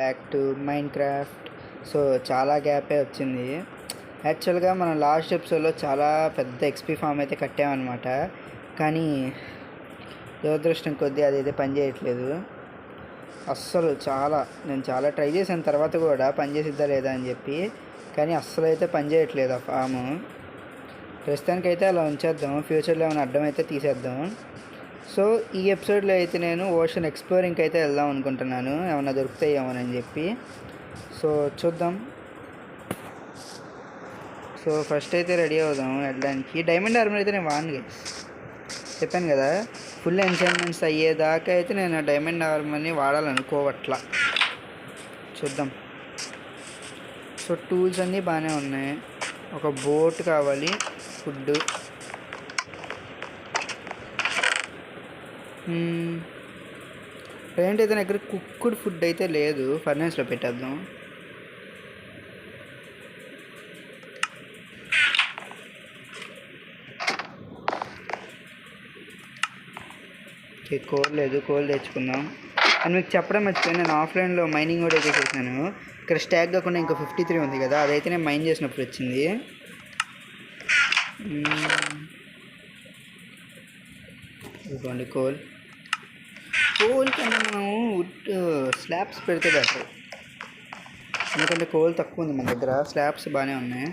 Back to mind craft. So చాలా గ్యాపే వచ్చింది. యాక్చువల్గా మనం లాస్ట్ ఎపిసోడ్లో చాలా పెద్ద ఎక్స్పీ ఫామ్ అయితే కట్టామన్నమాట. కానీ దురదృష్టం కొద్దీ అదైతే పని చేయట్లేదు అస్సలు. నేను చాలా ట్రై చేసిన తర్వాత కూడా పని చేసిద్దా లేదా అని చెప్పి, కానీ అస్సలు అయితే పని చేయట్లేదు ఆ ఫాము. ప్రస్తుతానికైతే అలా ఉంచేద్దాం, ఫ్యూచర్లో ఏమైనా అడ్డం అయితే తీసేద్దాం. సో ఈ ఎపిసోడ్లో అయితే నేను ఓషన్ ఎక్స్ప్లోరింగ్కి అయితే వెళ్దాం అనుకుంటున్నాను, ఏమన్నా దొరుకుతాయేమోనని చెప్పి. సో చూద్దాం. సో ఫస్ట్ అయితే రెడీ అవుదాం వెళ్ళడానికి. డైమండ్ ఆర్మర్ అయితే నేను వాడను గైస్, చెప్పాను కదా. ఫుల్ ఎన్చాన్మెంట్స్ అయ్యేదాకా అయితే నేను డైమండ్ ఆర్మర్ని వాడాలనుకోవట్లా. చూద్దాం. సో టూల్స్ అన్నీ బాగానే ఉన్నాయి. ఒక బోట్ కావాలి, ఫుడ్, ప్రజెంట్ అయితే నా దగ్గర కుక్డ్ ఫుడ్ అయితే లేదు. ఫర్నెస్లో పెట్టేద్దాం. ఓకే, కోల్ లేదు, కోల్ తెచ్చుకుందాం. అని మీకు చెప్పడం మర్చిపోయి, నేను ఆఫ్లైన్లో మైనింగ్ కూడా అయితే చేశాను. ఇక్కడ స్టాక్ కాకుండా ఇంకా 53 ఉంది కదా, అదైతే నేను మైన్ చేసినప్పుడు వచ్చింది. ఇదిగోండి కోల్. కోల్ కంటే మనం వుడ్ స్లాబ్స్ పెడితే బెటర్, ఎందుకంటే కోల్ తక్కువ ఉంది మన దగ్గర, స్లాబ్స్ బాగానే ఉన్నాయి.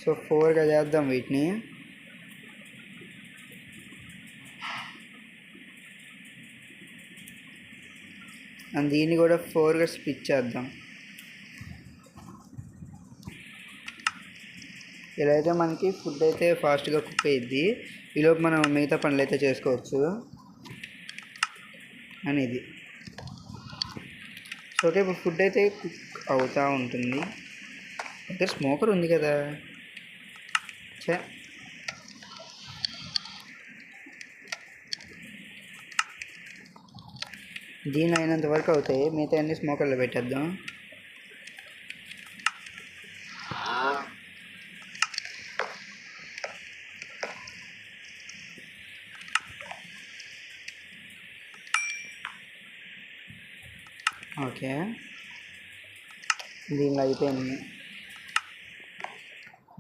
సో 4గా చేద్దాం వీటిని. అండ్ దీన్ని కూడా 4గా స్ప్లిట్ చేద్దాం. ఇలా అయితే మనకి ఫుడ్ అయితే ఫాస్ట్గా కుక్ అయ్యిద్ది. ఈలోపు మనం మిగతా పనులు అయితే చేసుకోవచ్చు అనేది. సో ఓకే, ఇప్పుడు ఫుడ్ అయితే కుక్ అవుతూ ఉంటుంది. అయితే స్మోకర్ ఉంది కదా, దీనిలో అయినంత వరకు అవుతాయి, మిగతా అన్ని స్మోకర్లో పెట్టేద్దాం. ఓకే, దీనిలో అయిపోయింది,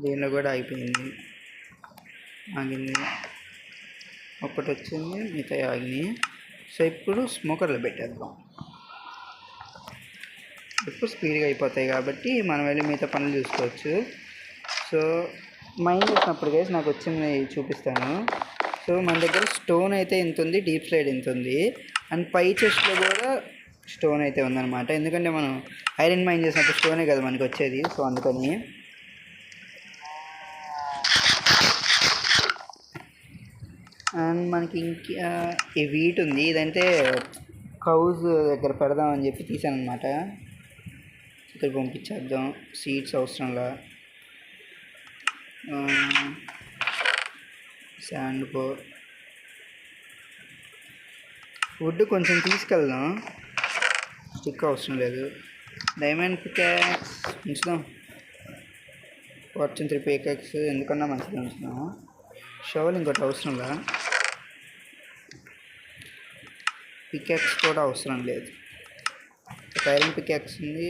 దీనిలో కూడా అయిపోయింది, ఆగింది, ఒక్కటి వచ్చింది, మిగతా ఆగినాయి. సో ఇప్పుడు స్మోకర్లో పెట్టేద్దాం. ఇప్పుడు స్పీడ్గా అయిపోతాయి కాబట్టి మనం వెళ్ళి మిగతా పనులు చూసుకోవచ్చు. సో మైండ్ చేసినప్పుడు గైస్ నాకు వచ్చింది చూపిస్తాను. సో మన దగ్గర స్టోన్ అయితే ఇంత ఉంది, డీప్ స్లైడ్ ఇంత ఉంది, అండ్ పై చెస్ట్లో కూడా స్టోన్ అయితే ఉందన్నమాట. ఎందుకంటే మనం ఐరన్ మైన్ చేసినప్పుడు స్టోనే కదా మనకి వచ్చేది, సో అందుకని. అండ్ మనకి ఇంకా ఈ వీట్ ఉంది, ఇదంటే కౌజ్ దగ్గర పెడదామని చెప్పి తీసాను అనమాట. ఇక్కడ పంపించేద్దాం, సీడ్స్ అవసరంలా. శాండ్ పోర్, వుడ్ కొంచెం తీసుకెళ్దాం, స్టిక్ అవసరం లేదు. డైమండ్ పికాక్స్ ఉంచుదాం, ఫార్చ్యూన్ 3 పికాక్స్ ఎందుకన్నా మంచిగా ఉంచుదాం. షవల్ ఇంకోటి అవసరంలా, పికాక్స్ కూడా అవసరం లేదు. ఐరన్ పికాక్స్ ఉంది.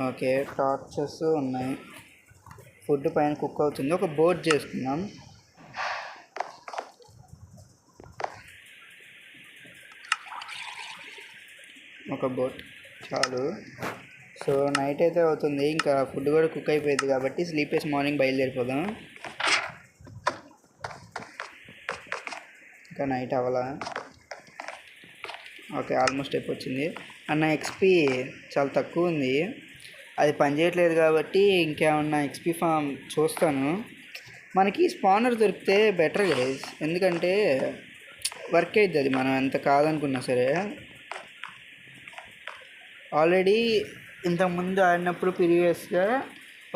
ఓకే, టార్చెస్ ఉన్నాయి, ఫుడ్ పైన కుక్ అవుతుంది. ఒక బోట్ చేసుకుందాం. ఒక బోట్ చాలు. సో నైట్ అయితే అవుతుంది, ఇంకా ఫుడ్ కూడా కుక్ అయిపోయింది కాబట్టి స్లీప్ వేసి మార్నింగ్ బయలుదేరిపోదాం. ఇంకా నైట్ అవ్వాలా. ఓకే, ఆల్మోస్ట్ అయిపోయింది. అన్న ఎక్స్పీ చాలా తక్కువ ఉంది, అది పనిచేయట్లేదు కాబట్టి ఇంకేమన్నా ఎక్స్పీ ఫామ్ చూస్తాను. మనకి స్పానర్ దొరికితే బెటర్ గైస్, ఎందుకంటే వర్క్ అవుతుంది అది మనం ఎంత కాదనుకున్నా సరే. ఆల్రెడీ ఇంతకుముందు ఆడినప్పుడు ప్రీవియస్గా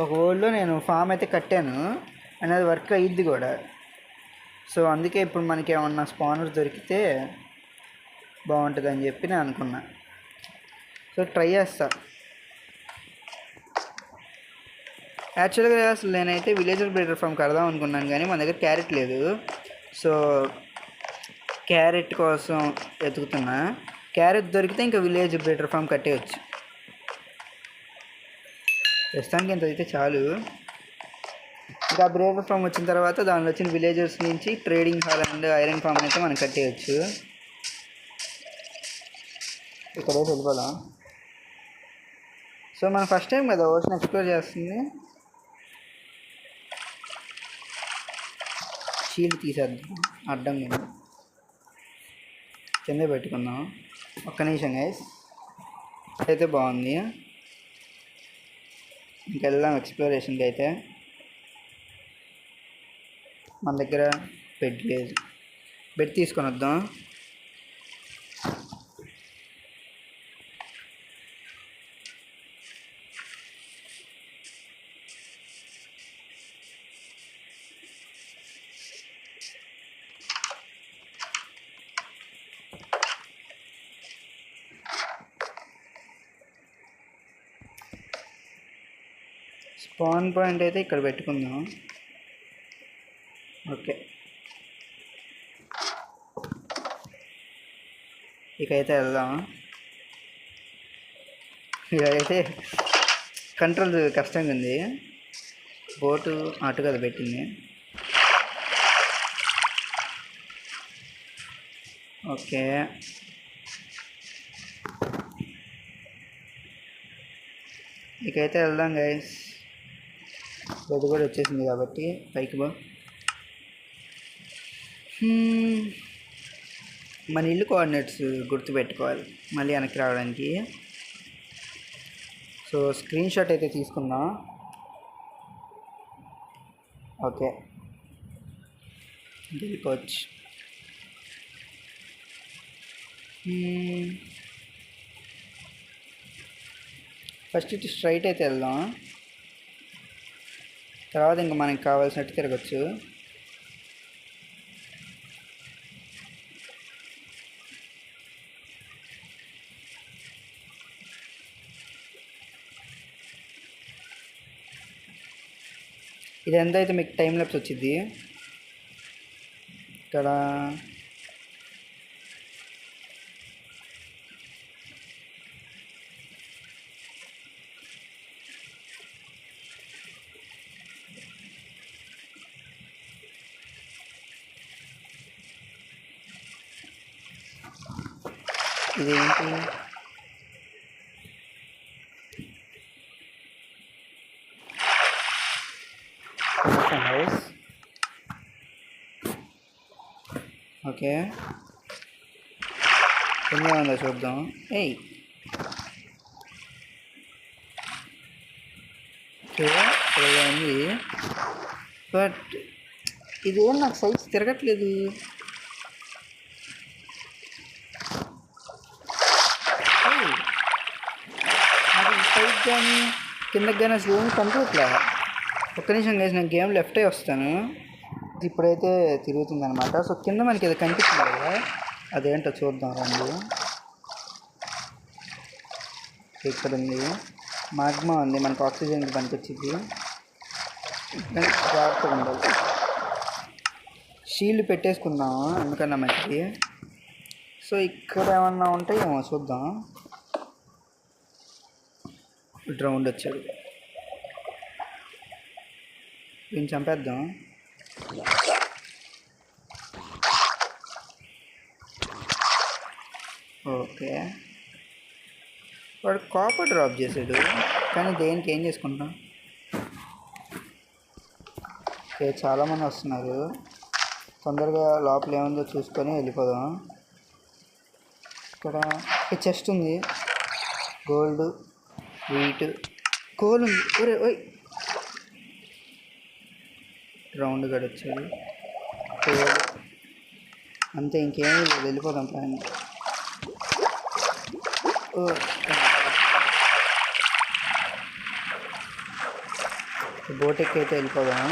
ఒక వరల్డ్లో నేను ఫామ్ అయితే కట్టాను, అండ్ అది వర్క్ అయ్యిద్ది కూడా. సో అందుకే ఇప్పుడు మనకి ఏమన్నా స్పానర్స్ దొరికితే బాగుంటుందని చెప్పి నేను అనుకున్నా. సో ట్రై చేస్తా. యాక్చువల్గా అసలు నేనైతే విలేజర్ బ్రీడర్ ఫామ్ కడదాం అనుకున్నాను, కానీ మన దగ్గర క్యారెట్ లేదు. సో క్యారెట్ కోసం వెతుకుతున్నా. క్యారెట్ దొరికితే ఇంకా విలేజ్ బ్రీడర్ ఫామ్ కట్టేయచ్చు. ప్రస్తుతానికి ఇంత అయితే చాలు. ఇంకా బ్రీడర్ ఫామ్ వచ్చిన తర్వాత దానిలో వచ్చిన విలేజర్స్ నుంచి trading hall and iron farm అయితే మనం కట్టేయచ్చు. ఇక్కడే వెళ్ళిపోదాం. సో మనం ఫస్ట్ టైం కదా ఓషన్ ఎక్స్ప్లోర్ చేస్తుంది. షీల్డ్ తీసేద్దాం, అడ్డం కింద పెట్టుకుందాం. ఒక్క నిమిషం గైస్. అయితే బాగుంది. ఇంకెళ్దాం ఎక్స్ప్లోరేషన్కి. అయితే మన దగ్గర బెడ్ లేదు, బెడ్ తీసుకొని వద్దాం. స్పాన్ పాయింట్ అయితే ఇక్కడ పెట్టుకుందాం. ఓకే, ఇకైతే వెళ్దాం. ఇకైతే కంట్రోల్ కష్టంగా ఉంది. బోటు అటు కదా పెట్టింది. ఓకే, ఇకైతే వెళ్దాం గైస్. బెడ్ కూడా వచ్చేసింది కాబట్టి పైకి బా. మన ఇల్లు కోఆర్డినేట్స్ గుర్తుపెట్టుకోవాలి మళ్ళీ వెనక్కి రావడానికి. సో స్క్రీన్ షాట్ అయితే తీసుకుందాం. ఓకే, వెళ్ళిపోవచ్చు. ఫస్ట్ ఇటు స్ట్రైట్ అయితే వెళ్దాం. తర్వాత ఇంకా మనకి కావాల్సినట్టు తిరగచ్చు. ఇది ఎంత అయితే మీకు టైం ల్యాప్స్ వచ్చింది. ఇక్కడ ఇదేంటి? హౌస్. ఓకే, ఉందో చూద్దాం. ఏయ్ ఉంది, బట్ ఇదేం నాకు సైజ్ తిరగట్లేదు. నాకు సైజ్ కానీ కిందకి కానీ అసలు ఏమి కనిపించట్లే. ఒక్క నిమిషం గైస్, నేను గేమ్ లెఫ్ట్ అయ్యి వస్తాను. ఇప్పుడైతే తిరుగుతుంది అనమాట. సో కింద మనకి ఏదో కనిపిస్తుంది కదా, అదేంటో చూద్దాం రండి. ఇక్కడ ఉంది మాగ్మా ఉంది, మనకు ఆక్సిజన్కి పనికొచ్చింది. జాగ్రత్తగా ఉండాలి. షీల్డ్ పెట్టేసుకుందాము ఎందుకన్నా మంచిది. సో ఇక్కడ ఏమన్నా ఉంటాయేమో చూద్దాం. రౌండ్ వచ్చాడు, దీన్ని చంపేద్దాం. ఓకే, వాడు కాపర్ డ్రాప్ చేసాడు, కానీ దేనికి ఏం చేసుకుంటాం. ఓకే, చాలామంది వస్తున్నారు. తొందరగా లోపల ఏముందో చూసుకొని వెళ్ళిపోదాం. ఇక్కడ చెస్ట్ ఉంది, గోల్డ్, వీట్, కోల్ ఉంది. ఒరే ఓయ్, రౌండ్ గడ వచ్చాడు. కోల్ అంతే, ఇంకేమీ లేదు. వెళ్ళిపోదాం ప్లాన్. బోట్ ఎక్కి అయితే వెళ్ళిపోదాం.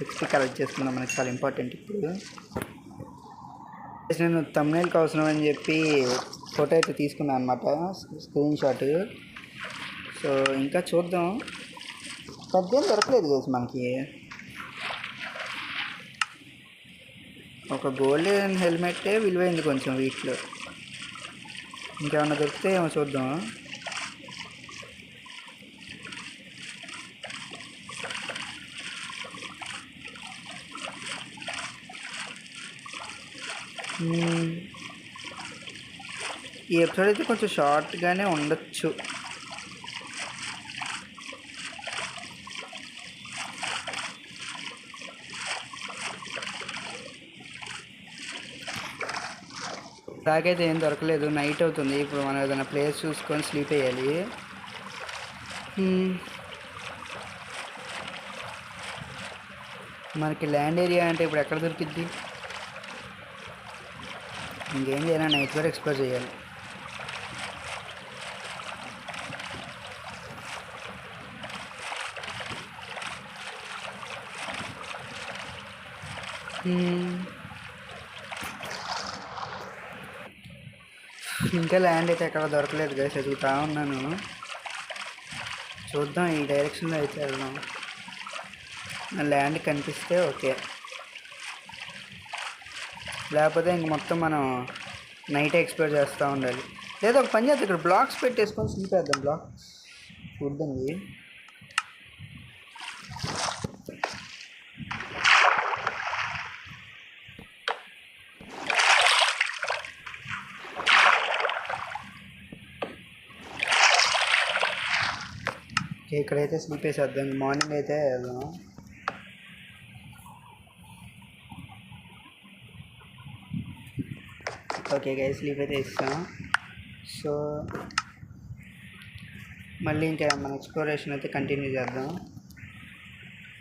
ఎక్స్పీ కలెక్ట్ చేసుకుందాం, మనకి చాలా ఇంపార్టెంట్. ఇప్పుడు నేను థంబ్నెయిల్కి అవసరం అని చెప్పి ఫోటో అయితే తీసుకున్నాను అనమాట, స్క్రీన్ షాట్. సో ఇంకా చూద్దాం. పెద్ద ఏం దొరకలేదు గైస్ మనకి. ఒక గోల్డెన్ హెల్మెట్టే విలువైంది కొంచెం వీటిలో. ఇంకేమన్నా దొరికితే ఏమో చూద్దాం. ఈ ఎపిసోడ్ అయితే కొంచెం షార్ట్గానే ఉండొచ్చు. నాకైతే ఏం దొరకలేదు. నైట్ అవుతుంది. ఇప్పుడు మనం ఏదైనా ప్లేస్ చూసుకొని స్లీప్ వేయాలి. మనకి ల్యాండ్ ఏరియా అంటే ఇప్పుడు ఎక్కడ దొరికిద్ది? ఇంకేం చేయాలి, నైట్ వరకు ఎక్స్ప్లోర్ చేయాలి. ఇంకా ల్యాండ్ అయితే ఎక్కడ దొరకలేదు కదా, చదువుతా ఉన్నాను. చూద్దాం, ఈ డైరెక్షన్లో అయితే వెళ్దాం. నా ల్యాండ్ కనిపిస్తే ఓకే, లేకపోతే ఇంక మొత్తం మనం నైట్ ఎక్స్ప్లోర్ చేస్తూ ఉండాలి. లేదా ఒక పని చేద్దాం, ఇక్కడ బ్లాక్స్ పెట్టేసుకొని స్లీప్ వేద్దాం. బ్లాక్స్ ఫుడ్ ఉంది. ఇక్కడైతే స్లీప్ వేసేద్దాం. మార్నింగ్ అయితే వెళ్దాం. ఓకే గైస్, స్లీప్ అయితే ఇస్తాం. సో మళ్ళీ ఇంకా మన ఎక్స్ప్లోరేషన్ అయితే కంటిన్యూ చేద్దాం.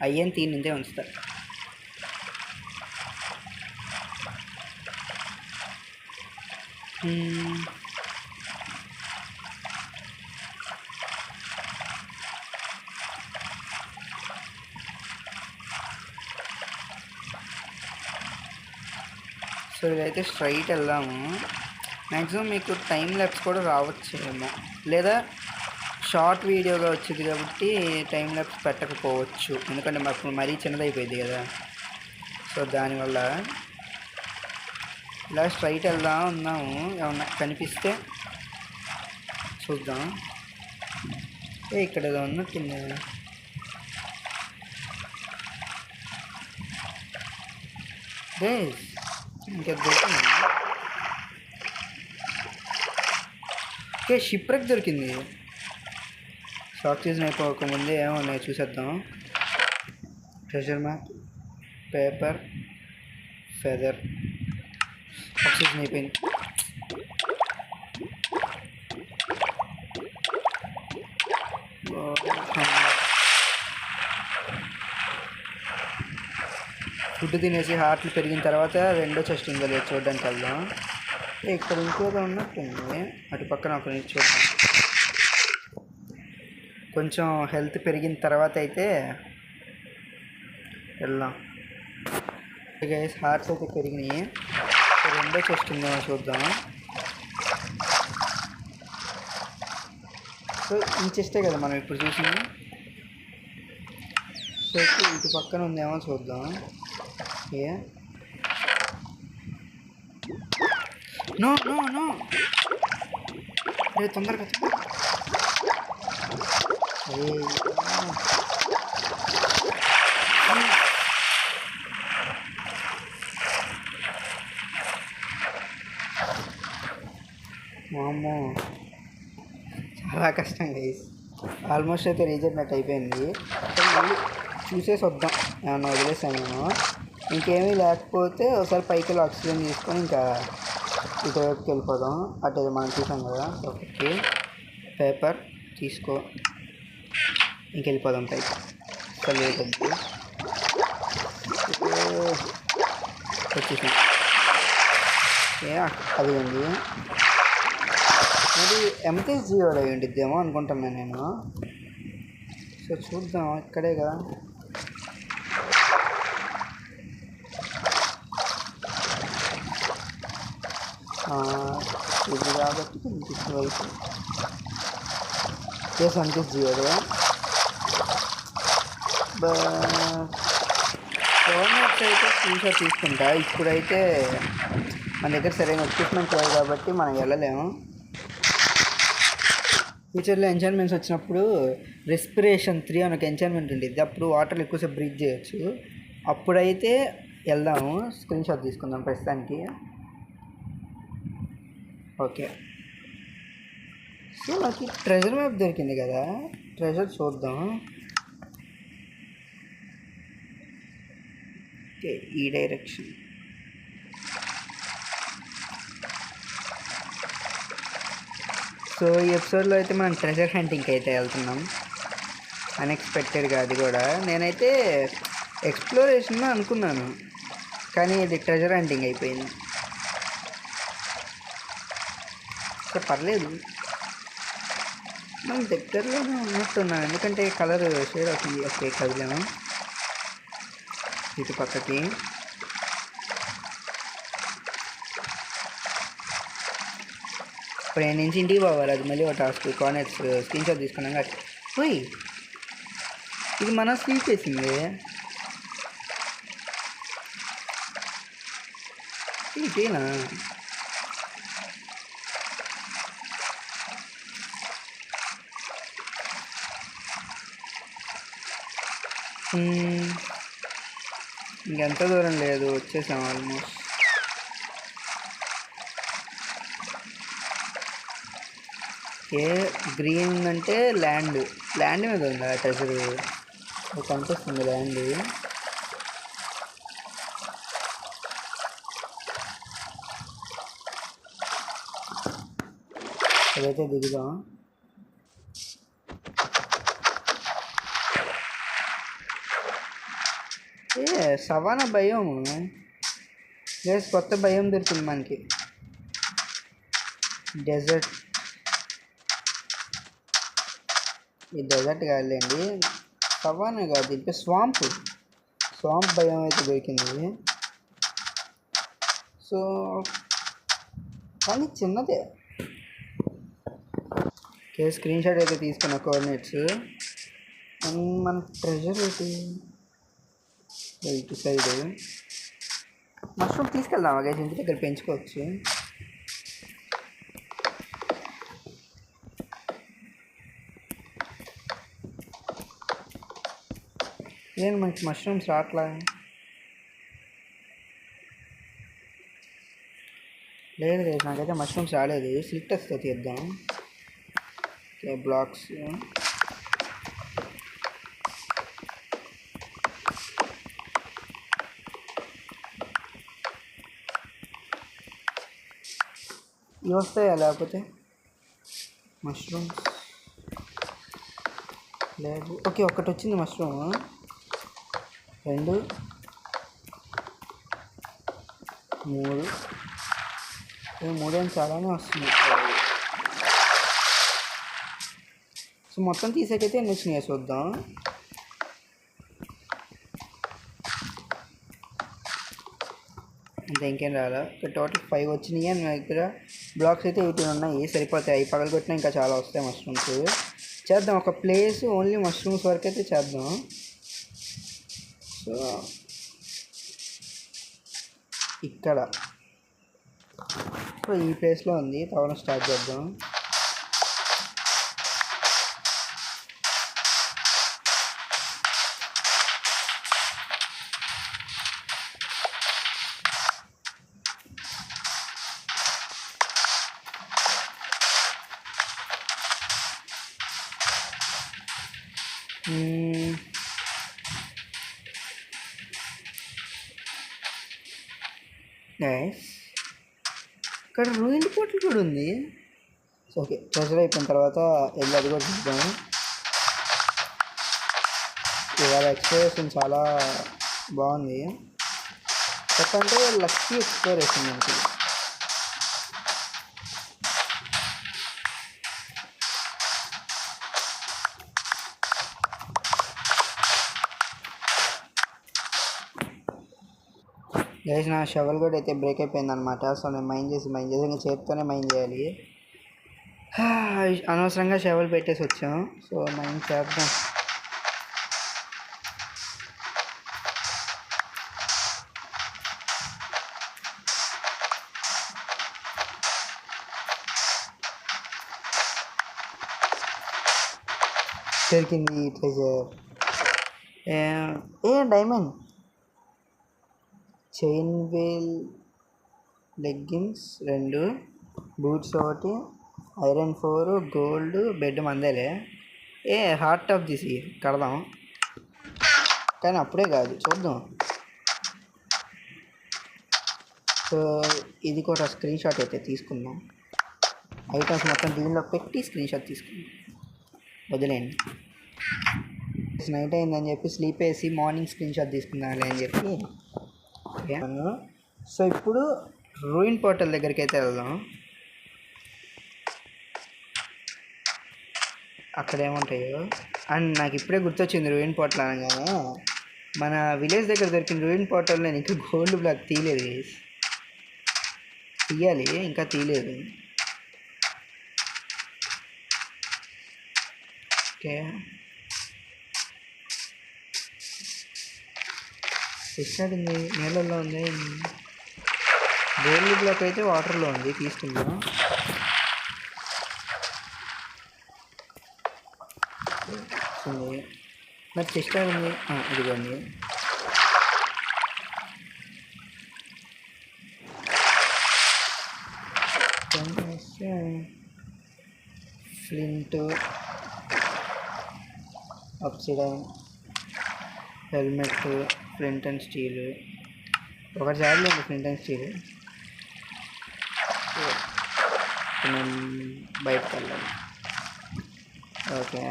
అయ్యని తీనిందే ఉంచుతా. సో ఇదైతే స్ట్రైట్ వెళ్దాము. మ్యాక్సిమం మీకు టైం ల్యాప్స్ కూడా రావచ్చేమో, లేదా షార్ట్ వీడియోగా వచ్చింది కాబట్టి టైం ల్యాప్స్ పెట్టకపోవచ్చు, ఎందుకంటే మాకు మరీ చిన్నదైపోయింది కదా. సో దానివల్ల ఇలా స్ట్రైట్ వెళ్దాం ఉన్నాము. ఏమన్నా కనిపిస్తే చూద్దాం. ఇక్కడ ఏదో ఉన్నట్టుంది. ఇంకా దొరికింది. ఓకే, షిప్ రెక్ దొరికింది. షార్ట్ సీజన్ అయిపోకముందే ఏమన్నాయి చూసేద్దాం. Treasure map, paper, feather. Short season అయిపోయింది. ఫుడ్ తినేసి హార్ట్లు పెరిగిన తర్వాత రెండో చెస్ట్ ఉందో లేదు చూడడానికి వెళ్దాం. ఇక్కడ ఇంకోదో ఉన్నట్టుంది, అటు పక్కన ఒక నుంచి చూద్దాం. కొంచెం హెల్త్ పెరిగిన తర్వాత అయితే వెళ్దాం. గైస్, హార్ట్స్ అయితే పెరిగినాయి. రెండో చెస్ట్ ఉందేమో చూద్దాం. సో ఈ చెస్టే కదా మనం ఇప్పుడు చూసింది. సో ఇటు పక్కన ఉందేమో చూద్దాం. ఓకే, నో నో నో, తొందరగా వామ్మో, చాలా కష్టం గైస్. ఆల్మోస్ట్ అయితే రీజెంట్ అయిపోయింది. మళ్ళీ చూసేసి వద్దాం, ఏమన్నా వదిలేసామేమో. ఇంకేమీ లేకపోతే ఒకసారి పైకి ఆక్సిజన్ తీసుకొని ఇంకా ఇటువైపుకి వెళ్ళిపోదాం. అటు మనం చూసాం కదా. ఓకే, పేపర్ తీసుకో, ఇంకెళ్ళిపోదాం పైకి. చదివేటప్పుడు వచ్చేసాం. అది ఉంది. మరి ఎంతేజ్ జీవోలో అయి ఉండిద్దేమో అనుకుంటున్నాను నేను. సో చూద్దాం, ఇక్కడే కదా. ఇది కాబట్టి ఇటువైపు కేసు అంకిస్ జియోడు కోఆర్డినేట్స్ అయితే స్క్రీన్షాట్ తీసుకుంటా. ఇప్పుడైతే మన దగ్గర సరైన ఎక్విప్మెంట్ లేదు కాబట్టి మనం వెళ్ళలేము. ఫ్యూచర్లో ఎంజాయ్మెంట్స్ వచ్చినప్పుడు రెస్పిరేషన్ 3 అని ఒక ఎంజాయ్మెంట్ ఉంటుంది. అప్పుడు వాటర్లో ఎక్కువసేపు బ్రీత్ చేయొచ్చు. అప్పుడైతే వెళ్దాము. స్క్రీన్ షాట్ తీసుకుందాం ప్రస్తుతానికి. ఓకే, సో నాకు ట్రెజర్ మ్యాప్ దొరికింది కదా, ట్రెజర్ చూద్దాం. ఓకే, ఈ డైరెక్షన్. సో ఈ ఎపిసోడ్లో అయితే మనం ట్రెజర్ హంటింగ్కి అయితే వెళ్తున్నాం. అన్ఎక్స్పెక్టెడ్గా అది కూడా. నేనైతే ఎక్స్ప్లోరేషన్ అనుకున్నాను, కానీ ఇది ట్రెజర్ హంటింగ్ అయిపోయింది. సో పర్లేదు, మనం దగ్గరలోనే ఉన్నట్టున్నాం, ఎందుకంటే కలర్ షేడ్ అవుతుంది. ఓకే, కదిలేము ఇటు పక్కకి. ఇప్పుడు నేను నుంచి ఇంటికి పోవాలి, అది మళ్ళీ ఒక టాస్క్. కోఆర్డినేట్స్ స్క్రీన్ షాట్ తీసుకున్నాం కాబట్టి. పోయి ఇది మన స్లీప్ వేసింది. ఇదేనా? ఇంకెంత దూరం లేదు, వచ్చేసాం ఆల్మోస్ట్. ఏ గ్రీన్ అంటే ల్యాండ్ మీద ఉందా ట్రెజర్? కనిపిస్తుంది ల్యాండ్. అదైతే దిగుదాం. సవానా భయం, లేదు కొత్త భయం దొరికింది మనకి. డెజర్ట్, ఈ డెజర్ట్ కాదులేండి, సవానా కాదు, ఇంకా స్వాంప్ భయం అయితే దొరికింది. సో కానీ చిన్నదే. ఓకే, స్క్రీన్ షాట్ అయితే తీసుకున్న కోఆర్డినేట్స్. మన ట్రెజర్ అయితే ఇటు సైడ్. మష్రూమ్ తీసుకెళ్దాం, గైస్ ఇంటి దగ్గర పెంచుకోవచ్చు. ఏం మనకి మష్రూమ్స్ రావట్లా? లేదు లేదు, నాకైతే మష్రూమ్స్ రాలేదు. స్లిట్టర్స్తో తీద్దాం. Okay, blocks. ఇవి వస్తాయా? లేకపోతే మష్రూమ్స్ లేదు. ఓకే, ఒకటి వచ్చింది మష్రూమ్. 2 3 అని చాలానే వస్తుంది. సో మొత్తం తీసాకైతే ఎన్ని వచ్చినాయో చూద్దాం. అంతే, ఇంకేం రాలా. టోటల్ 5 వచ్చినాయి. అని నా దగ్గర బ్లాక్స్ అయితే 18 ఉన్నాయి, సరిపోతాయి. అవి పగలగొట్టినా ఇంకా చాలా వస్తాయి మష్రూమ్స్. చేద్దాం, ఒక ప్లేస్ ఓన్లీ మష్రూమ్స్ వరకు అయితే చేద్దాం. సో ఇక్కడ, సో ఈ ప్లేస్లో ఉంది, తవ్వడం స్టార్ట్ చేద్దాం. నైస్. ఇక్కడ రూయిన్ పోర్టల్ కూడా ఉంది. సో ఓకే, ట్రెజర్ అయిపోయిన తర్వాత వెళ్ళి అది కూడా చూద్దాం. ఇవాళ ఎక్స్ప్లోరేషన్ చాలా బాగుంది. చెప్పంటే లక్కీ ఎక్స్ప్లోరేషన్ మనకి. గైస్, నా షవల్ కూడా అయితే బ్రేక్ అయిపోయింది అనమాట. సో నేను మైండ్ చేసి ఇంకా చేతితోనే మైండ్ చేయాలి. అనవసరంగా షవల్ పెట్టేసి వచ్చాం. సో మనం చేద్దాం. దొరికింది ట్రెజర్. ఏ డైమండ్, చైన్ వీల్, leggings 2, boots 1, iron 4, gold, bed మందేలే. హార్ట్ ఆఫ్ ది సీ కడదాం, కానీ అప్పుడే కాదు, చూద్దాం. సో ఇది కూడా స్క్రీన్ షాట్ అయితే తీసుకుందాం. ఐటమ్స్ మొత్తం దీనిలో పెట్టి స్క్రీన్ షాట్ తీసుకుందాం. వదిలేండి, నైట్ అయిందని చెప్పి స్లీప్ వేసి మార్నింగ్ స్క్రీన్ షాట్ తీసుకుందాంలే అని చెప్పి. సో ఇప్పుడు రూయిన్ పోర్టల్ దగ్గరికి అయితే వెళ్దాం. అక్కడ ఏముంటాయో. అండ్ నాకు ఇప్పుడే గుర్తొచ్చింది రూయిన్ పోర్టల్ అనగానే, మన విలేజ్ దగ్గర దొరికిన రూయిన్ పోర్టల్ నేను ఇంకా గోల్డ్ బ్లాక్ తీయలేదు. తీయాలి, ఇంకా తీయలేదు. ఓకే, ఎక్కడుంది? నీళ్ళల్లో ఉంది. గోల్డ్ బ్లాక్ అయితే వాటర్లో ఉంది, తీసుకుందాం. నాకు చెస్ట్ ఉంది, ఇదిగోండి. Flint, obsidian, helmet, flint and steel. ఒకటి చాలండి ఫ్లింట్ అండ్ స్టీల్. మనం బయటకు వెళ్ళాలి. ఓకే,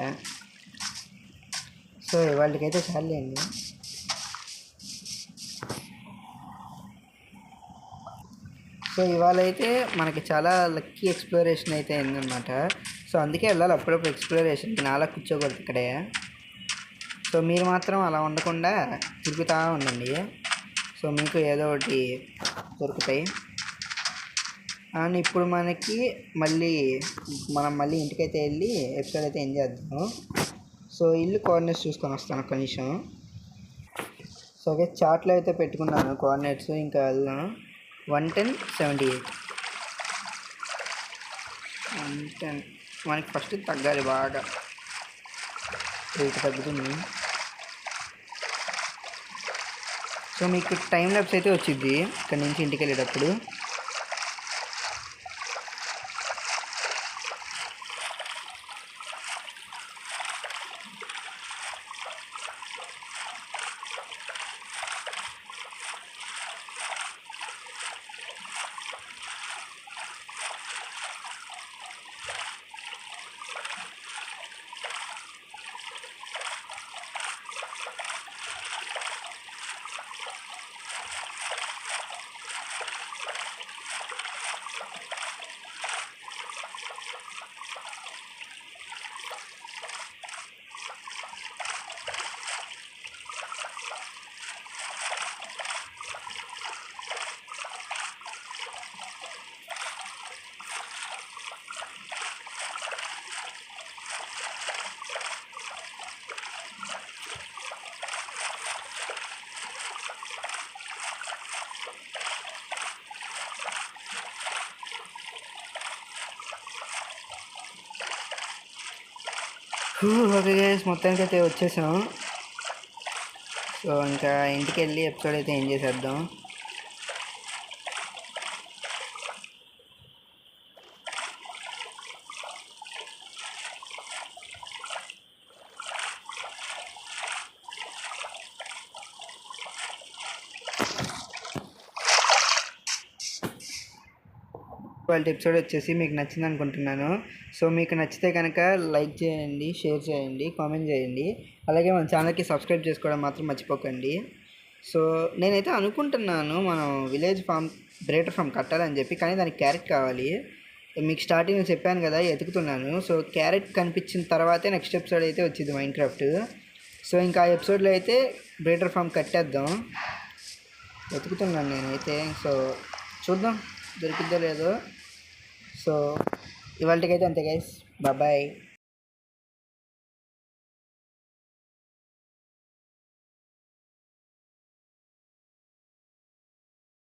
సో వాళ్ళకైతే చాలండి. సో ఇవాళ అయితే మనకి చాలా లక్కీ ఎక్స్ప్లోరేషన్ అయితే అయిందనమాట. సో అందుకే వెళ్ళాలి అప్పుడప్పుడు ఎక్స్ప్లోరేషన్కి, నాలా కూర్చోకూడదు ఇక్కడే. సో మీరు మాత్రం అలా ఉండకుండా తిరుగుతూ ఉండండి. సో మీకు ఏదో ఒకటి దొరుకుతాయి. అండ్ ఇప్పుడు మనకి మనం మళ్ళీ ఇంటికైతే వెళ్ళి ఎపిసోడ్ అయితే ఎంజాయ్ చేద్దాం. సో ఇల్లు కోఆర్డినేట్స్ చూసుకొని వస్తాను ఒక్క నిమిషం. సో ఓకే, చార్ట్లో అయితే పెట్టుకున్నాను కోఆర్డినేట్స్. ఇంకా వెళ్దాం. 110, 78, 110. మనకి ఫస్ట్ తగ్గాలి బాగా, రేట్ తగ్గుతుంది. సో మీకు టైం ల్యాప్స్ అయితే వచ్చింది ఇక్కడ నుంచి ఇంటికి వెళ్ళేటప్పుడు. ఓకే గైస్, మొత్తానికి అయితే వచ్చేసాం. సో ఇంకా ఇంటికి వెళ్ళి ఎపిసోడ్ అయితే ఎంజాయ్ చేద్దాం. వాళ్ళ ఎపిసోడ్ వచ్చేసి మీకు నచ్చింది అనుకుంటున్నాను. సో మీకు నచ్చితే కనుక లైక్ చేయండి, షేర్ చేయండి, కామెంట్ చేయండి. అలాగే మన ఛానల్కి సబ్స్క్రైబ్ చేసుకోవడం మాత్రం మర్చిపోకండి. సో నేనైతే అనుకుంటున్నాను మనం విలేజ్ ఫామ్, బ్రేటర్ ఫామ్ కట్టాలని చెప్పి, కానీ దానికి క్యారెట్ కావాలి. మీకు స్టార్టింగ్ చెప్పాను కదా, ఎతుకుతున్నాను. సో క్యారెట్ కనిపించిన తర్వాతే నెక్స్ట్ ఎపిసోడ్ అయితే వచ్చింది మైన్క్రాఫ్ట్. సో ఇంకా ఆ ఎపిసోడ్లో అయితే బ్రేటర్ ఫామ్ కట్టేద్దాం. వెతుకుతున్నాను నేనైతే. సో చూద్దాం దొరికిద్దో లేదో. సో ఇవాళకైతే అంతే గైస్, బాయ్.